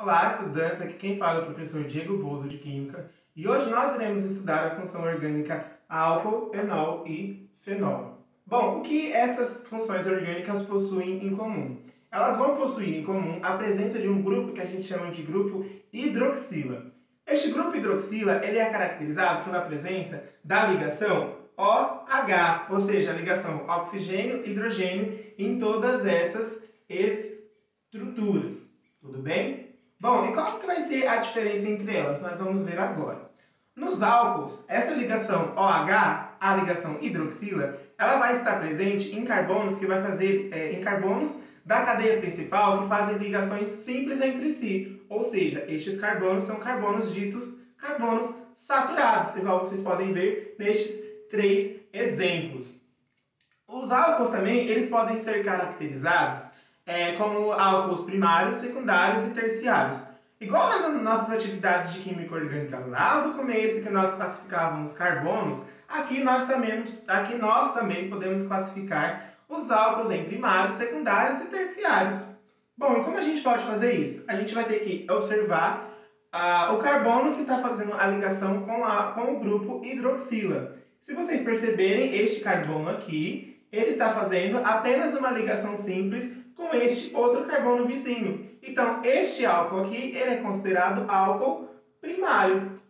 Olá, estudantes! Aqui quem fala é o professor Diego Boldo, de Química, e hoje nós iremos estudar a função orgânica álcool, enol e fenol. Bom, o que essas funções orgânicas possuem em comum? Elas vão possuir em comum a presença de um grupo que a gente chama de grupo hidroxila. Este grupo hidroxila ele é caracterizado pela presença da ligação OH, ou seja, a ligação oxigênio-hidrogênio em todas essas estruturas. Tudo bem? Bom, e qual que vai ser a diferença entre elas? Nós vamos ver agora. Nos álcools, essa ligação OH, a ligação hidroxila, ela vai estar presente em carbonos que vai fazer em carbonos da cadeia principal que fazem ligações simples entre si. Ou seja, estes carbonos são carbonos ditos carbonos saturados, igual vocês podem ver nestes três exemplos. Os álcools também, eles podem ser caracterizados como álcools primários, secundários e terciários. Igual nas nossas atividades de química orgânica lá do começo, que nós classificávamos carbonos, aqui nós também podemos classificar os álcools em primários, secundários e terciários. Bom, e como a gente pode fazer isso? A gente vai ter que observar o carbono que está fazendo a ligação com o grupo hidroxila. Se vocês perceberem, este carbono aqui, ele está fazendo apenas uma ligação simples com este outro carbono vizinho. Então, este álcool aqui, ele é considerado álcool primário.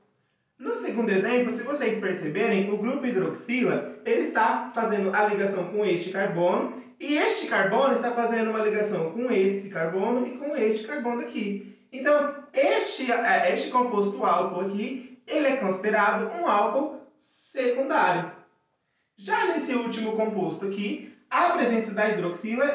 No segundo exemplo, se vocês perceberem, o grupo hidroxila, ele está fazendo a ligação com este carbono, e este carbono está fazendo uma ligação com este carbono e com este carbono aqui. Então, este composto álcool aqui, ele é considerado um álcool secundário. Já nesse último composto aqui, a presença da hidroxila,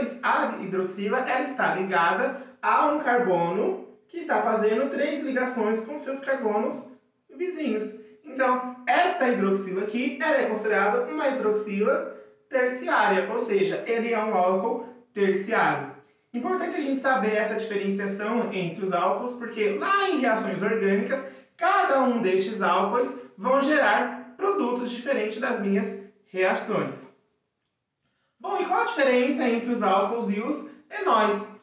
ela está ligada a um carbono que está fazendo 3 ligações com seus carbonos vizinhos. Então, esta hidroxila aqui, ela é considerada uma hidroxila terciária, ou seja, ele é um álcool terciário. Importante a gente saber essa diferenciação entre os álcools, porque lá em reações orgânicas, cada um destes álcools vão gerar produtos diferentes das minhas reações. Bom, e qual a diferença entre os álcools e os enóis?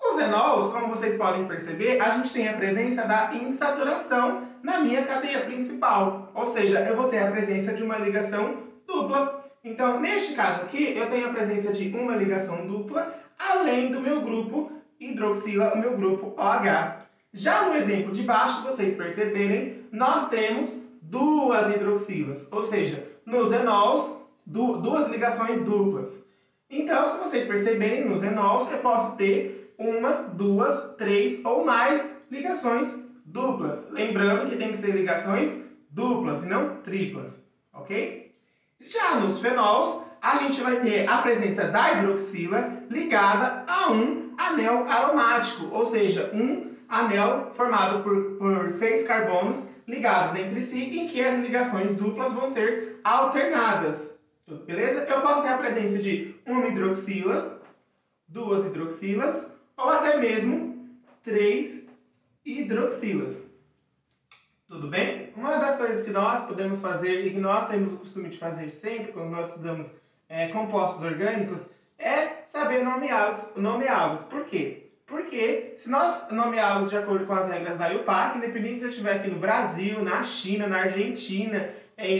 Os enóis, como vocês podem perceber, a gente tem a presença da insaturação na minha cadeia principal. Ou seja, eu vou ter a presença de uma ligação dupla. Então, neste caso aqui, eu tenho a presença de uma ligação dupla, além do meu grupo hidroxila, o meu grupo OH. Já no exemplo de baixo, vocês perceberem, nós temos duas hidroxilas. Ou seja, nos enóis, duas ligações duplas. Então, se vocês perceberem, nos enóis eu posso ter uma, duas, três ou mais ligações duplas. Lembrando que tem que ser ligações duplas e não triplas, ok? Já nos fenóis, a gente vai ter a presença da hidroxila ligada a um anel aromático, ou seja, um anel formado por 6 carbonos ligados entre si, em que as ligações duplas vão ser alternadas. Beleza? Eu posso ter a presença de uma hidroxila, 2 hidroxilas, ou até mesmo 3 hidroxilas. Tudo bem? Uma das coisas que nós podemos fazer e que nós temos o costume de fazer sempre quando nós estudamos compostos orgânicos é saber nomeá-los. Por quê? Porque se nós nomeá-los de acordo com as regras da IUPAC, independente se eu estiver aqui no Brasil, na China, na Argentina,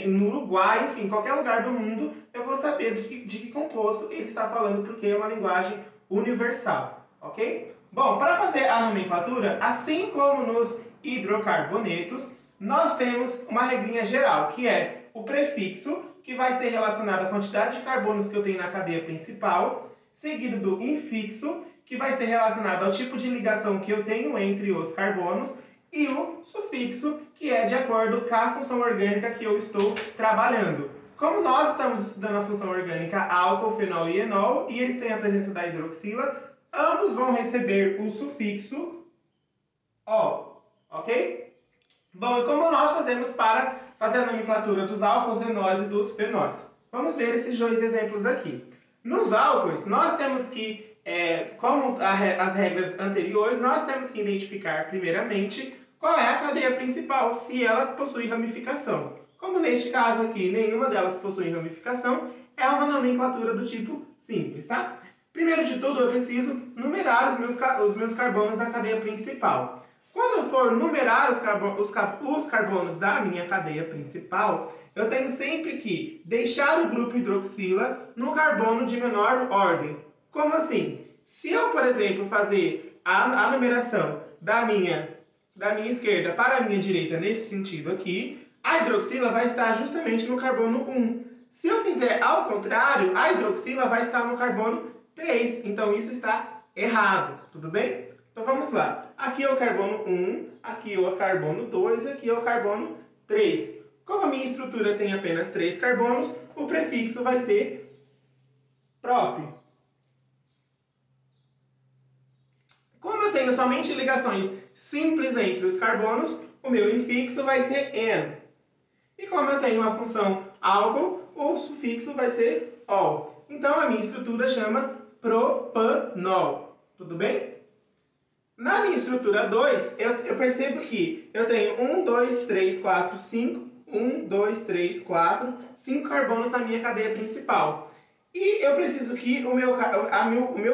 no Uruguai, enfim, qualquer lugar do mundo, eu vou saber de que composto ele está falando, porque é uma linguagem universal, ok? Bom, para fazer a nomenclatura, assim como nos hidrocarbonetos, nós temos uma regrinha geral, que é o prefixo, que vai ser relacionado à quantidade de carbonos que eu tenho na cadeia principal, seguido do infixo, que vai ser relacionado ao tipo de ligação que eu tenho entre os carbonos, e o sufixo, que é de acordo com a função orgânica que eu estou trabalhando. Como nós estamos estudando a função orgânica álcool, fenol e enol, e eles têm a presença da hidroxila, ambos vão receber o sufixo O, ok? Bom, e como nós fazemos para fazer a nomenclatura dos álcools, enóis e dos fenóis? Vamos ver esses dois exemplos aqui. Nos álcools, nós temos que, como as regras anteriores, nós temos que identificar primeiramente qual é a cadeia principal, se ela possui ramificação. Como neste caso aqui, nenhuma delas possui ramificação, é uma nomenclatura do tipo simples, tá? Primeiro de tudo, eu preciso numerar os meus carbonos da cadeia principal. Quando eu for numerar os carbonos da minha cadeia principal, eu tenho sempre que deixar o grupo hidroxila no carbono de menor ordem. Como assim? Se eu, por exemplo, fazer a numeração da minha esquerda para a minha direita nesse sentido aqui, a hidroxila vai estar justamente no carbono 1. Se eu fizer ao contrário, a hidroxila vai estar no carbono 3. Então isso está errado, tudo bem? Então vamos lá. Aqui é o carbono 1, aqui é o carbono 2, aqui é o carbono 3. Como a minha estrutura tem apenas 3 carbonos, o prefixo vai ser prop. Como eu tenho somente ligações simples entre os carbonos, o meu infixo vai ser N. E como eu tenho uma função álcool, o sufixo vai ser ol. Então a minha estrutura chama propanol. Tudo bem? Na minha estrutura 2, eu percebo que eu tenho 1, 2, 3, 4, 5. 1, 2, 3, 4, 5 carbonos na minha cadeia principal. E eu preciso que o meu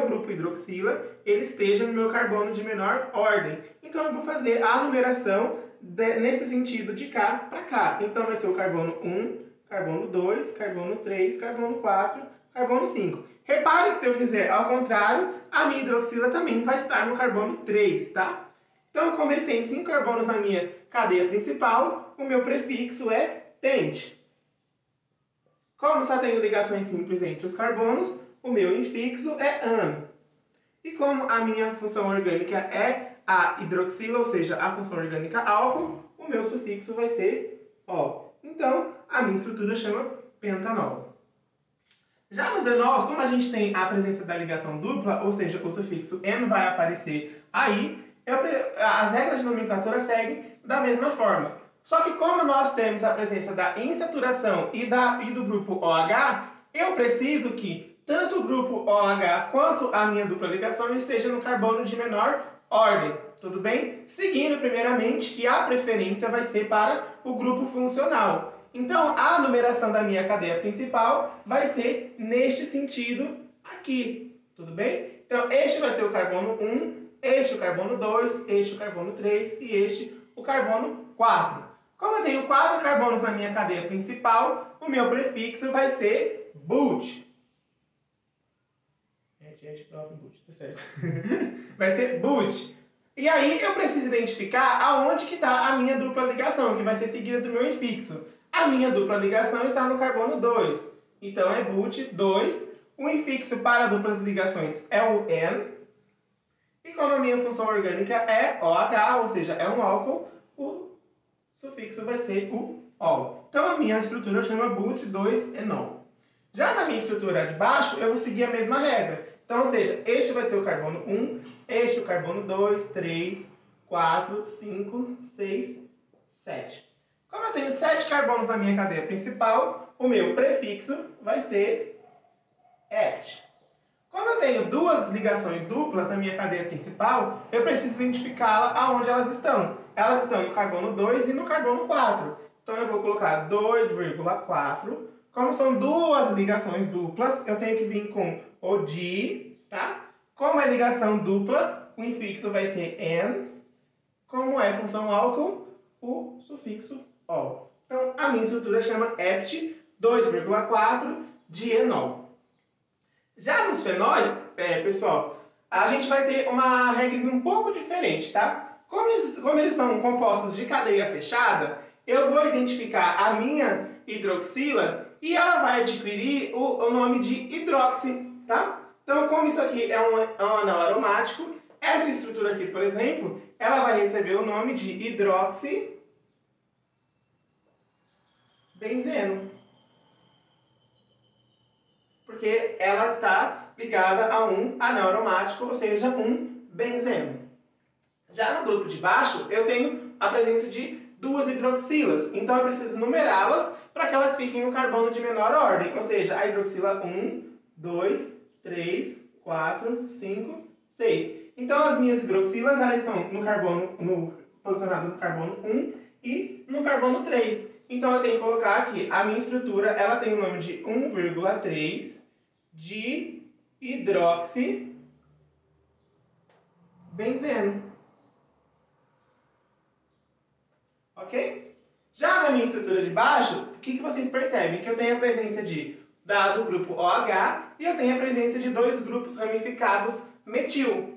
grupo hidroxila ele esteja no meu carbono de menor ordem. Então eu vou fazer a numeração nesse sentido de cá para cá. Então vai ser o carbono 1, carbono 2, carbono 3, carbono 4, carbono 5. Repare que se eu fizer ao contrário, a minha hidroxila também vai estar no carbono 3, tá? Então, como ele tem 5 carbonos na minha cadeia principal, o meu prefixo é pent. Como só tenho ligações simples entre os carbonos, o meu infixo é an. E como a minha função orgânica é a hidroxila, ou seja, a função orgânica álcool, o meu sufixo vai ser ol. Então, a minha estrutura chama pentanol. Já nos enols, como a gente tem a presença da ligação dupla, ou seja, o sufixo n vai aparecer aí, as regras de nomenclatura seguem da mesma forma. Só que como nós temos a presença da insaturação e do grupo OH, eu preciso que tanto o grupo OH quanto a minha dupla ligação esteja no carbono de menor ordem. Tudo bem? Seguindo primeiramente que a preferência vai ser para o grupo funcional. Então, a numeração da minha cadeia principal vai ser neste sentido aqui. Tudo bem? Então, este vai ser o carbono 1, este o carbono 2, este o carbono 3 e este o carbono 4. Como eu tenho 4 carbonos na minha cadeia principal, o meu prefixo vai ser but. Tá certo. Vai ser but. E aí eu preciso identificar aonde que está a minha dupla ligação, que vai ser seguida do meu infixo. A minha dupla ligação está no carbono 2. Então é but 2. O infixo para duplas ligações é o N. E como a minha função orgânica é OH, ou seja, é um álcool, o sufixo vai ser o ol. Então a minha estrutura chama but 2-enol. Já na minha estrutura de baixo, eu vou seguir a mesma regra. Então, ou seja, este vai ser o carbono 1, este o carbono 2, 3, 4, 5, 6, 7. Como eu tenho 7 carbonos na minha cadeia principal, o meu prefixo vai ser apt. Como eu tenho duas ligações duplas na minha cadeia principal, eu preciso identificá-la aonde elas estão. Elas estão no carbono 2 e no carbono 4. Então eu vou colocar 2,4. Como são duas ligações duplas, eu tenho que vir com o di, tá? Como é ligação dupla, o infixo vai ser n. Como é função álcool, o sufixo ol. Então, a minha estrutura chama apt 2,4 dienol. Já nos fenóis, pessoal, a gente vai ter uma regra um pouco diferente, tá? Como eles são compostos de cadeia fechada, eu vou identificar a minha hidroxila e ela vai adquirir o nome de hidroxi, tá? Então, como isso aqui é um anel aromático, essa estrutura aqui, por exemplo, ela vai receber o nome de hidroxibenzeno. Porque ela está ligada a um anel aromático, ou seja, um benzeno. Já no grupo de baixo, eu tenho a presença de duas hidroxilas. Então, eu preciso numerá-las para que elas fiquem no carbono de menor ordem. Ou seja, a hidroxila 1, 2, 3, 4, 5, 6. Então, as minhas hidroxilas elas estão posicionadas no carbono 1 e no carbono 3. Então, eu tenho que colocar aqui, a minha estrutura ela tem o nome de 1,3 de hidroxibenzeno. Ok? Já na minha estrutura de baixo, o que vocês percebem? Que eu tenho a presença do grupo OH e eu tenho a presença de dois grupos ramificados metil.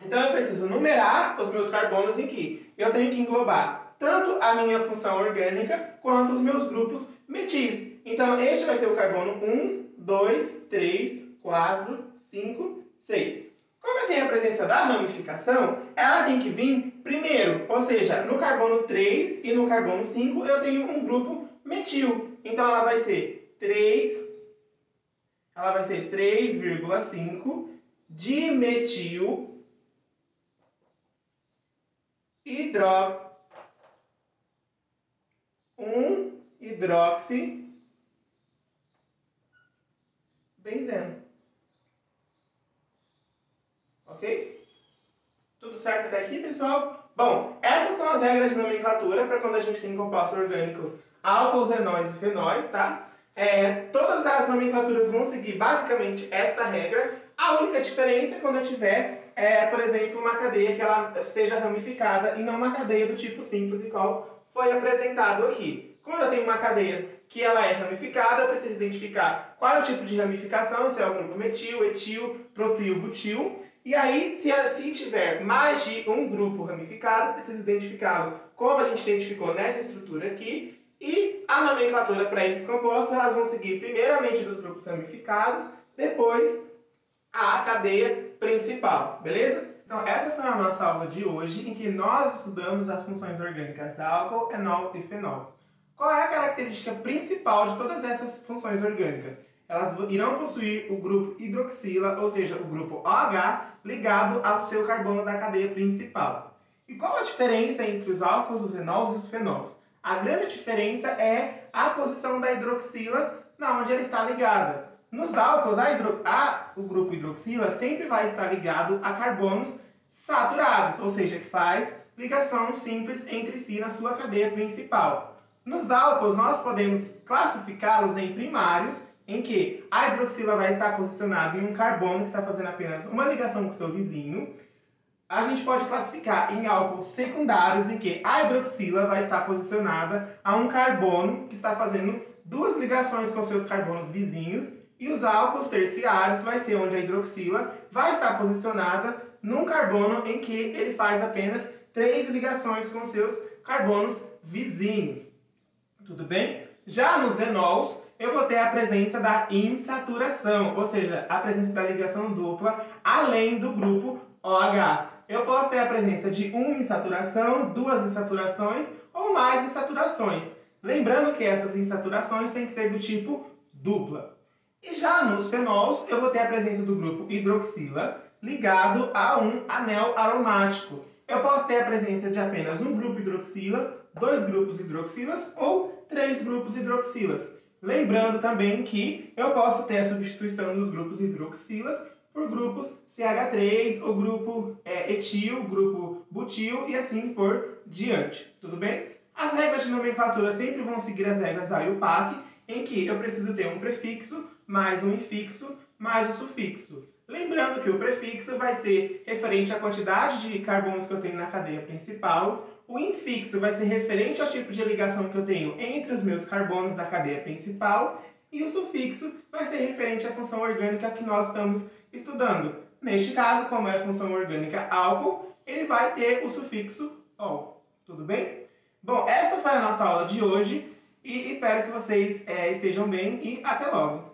Então eu preciso numerar os meus carbonos em que eu tenho que englobar tanto a minha função orgânica quanto os meus grupos metis. Então este vai ser o carbono 1, 2, 3, 4, 5, 6. Como eu tenho a presença da ramificação, ela tem que vir primeiro, ou seja, no carbono 3 e no carbono 5 eu tenho um grupo metil. Então ela vai ser 3,5 dimetil hidroxibenzeno. Ok? Tudo certo até aqui, pessoal? Bom, essas são as regras de nomenclatura para quando a gente tem compostos orgânicos álcools, enóis e fenóis, tá? Todas as nomenclaturas vão seguir basicamente esta regra. A única diferença é quando eu tiver, por exemplo, uma cadeia que ela seja ramificada e não uma cadeia do tipo simples, igual foi apresentado aqui. Quando eu tenho uma cadeia que ela é ramificada, eu preciso identificar qual é o tipo de ramificação, se é o grupo metil, etil, propil, butil. E aí, se tiver mais de um grupo ramificado, preciso identificá-lo como a gente identificou nessa estrutura aqui. E a nomenclatura para esses compostos, elas vão seguir primeiramente dos grupos ramificados, depois a cadeia principal, beleza? Então essa foi a nossa aula de hoje, em que nós estudamos as funções orgânicas álcool, enol e fenol. Qual é a característica principal de todas essas funções orgânicas? Elas irão possuir o grupo hidroxila, ou seja, o grupo OH, ligado ao seu carbono da cadeia principal. E qual a diferença entre os álcools, os enols e os fenóis? A grande diferença é a posição da hidroxila na onde ela está ligada. Nos álcools, o grupo hidroxila sempre vai estar ligado a carbonos saturados, ou seja, que faz ligação simples entre si na sua cadeia principal. Nos álcools, nós podemos classificá-los em primários, em que a hidroxila vai estar posicionada em um carbono que está fazendo apenas uma ligação com o seu vizinho. A gente pode classificar em álcools secundários, em que a hidroxila vai estar posicionada a um carbono que está fazendo duas ligações com seus carbonos vizinhos. E os álcools terciários vai ser onde a hidroxila vai estar posicionada num carbono em que ele faz apenas 3 ligações com seus carbonos vizinhos. Tudo bem? Já nos enols, eu vou ter a presença da insaturação, ou seja, a presença da ligação dupla além do grupo OH. Eu posso ter a presença de uma insaturação, duas insaturações ou mais insaturações. Lembrando que essas insaturações têm que ser do tipo dupla. E já nos fenóis, eu vou ter a presença do grupo hidroxila ligado a um anel aromático. Eu posso ter a presença de apenas um grupo hidroxila, dois grupos hidroxilas ou 3 grupos hidroxilas. Lembrando também que eu posso ter a substituição dos grupos hidroxilas por grupos CH3, ou grupo etil, grupo butil e assim por diante. Tudo bem? As regras de nomenclatura sempre vão seguir as regras da IUPAC, em que eu preciso ter um prefixo, mais um infixo, mais o sufixo. Lembrando que o prefixo vai ser referente à quantidade de carbonos que eu tenho na cadeia principal, o infixo vai ser referente ao tipo de ligação que eu tenho entre os meus carbonos da cadeia principal, e o sufixo vai ser referente à função orgânica que nós estamos estudando. Neste caso, como é a função orgânica álcool, ele vai ter o sufixo ol. Tudo bem? Bom, esta foi a nossa aula de hoje e espero que vocês estejam bem e até logo!